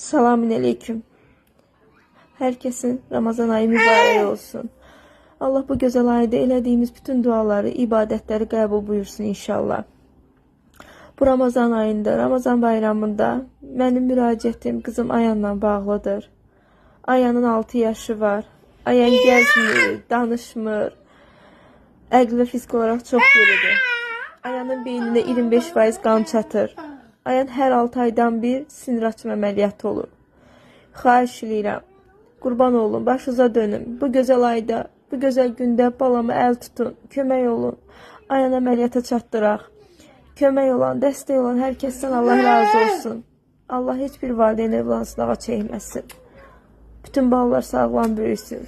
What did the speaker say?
Selamünaleyküm. Herkesin Ramazan ayı mübarək olsun. Allah bu gözəl ayda elədiyimiz bütün duaları, ibadətləri qəbul buyursun inşallah. Bu Ramazan ayında, Ramazan bayramında mənim müraciətim qızım Ayanla bağlıdır. Ayanın 6 yaşı var. Ayan gəzmir, danışmır. Əqli və fiziki olaraq çox geridir. Ayanın beynində 25% qan çatır. Ayan hər 6 aydan bir sinir açma əməliyyatı olur. Xahiş edirəm, qurban olun, başınıza dönün. Bu gözəl ayda, bu gözəl gündə balamı əl tutun, kömək olun. Ayan əməliyyata çatdıraq. Kömək olan, dəstək olan hər kəsdən Allah razı olsun. Allah heç bir valideyn övladsızlığa çəkməsin. Bütün balalar sağlam böyüsün.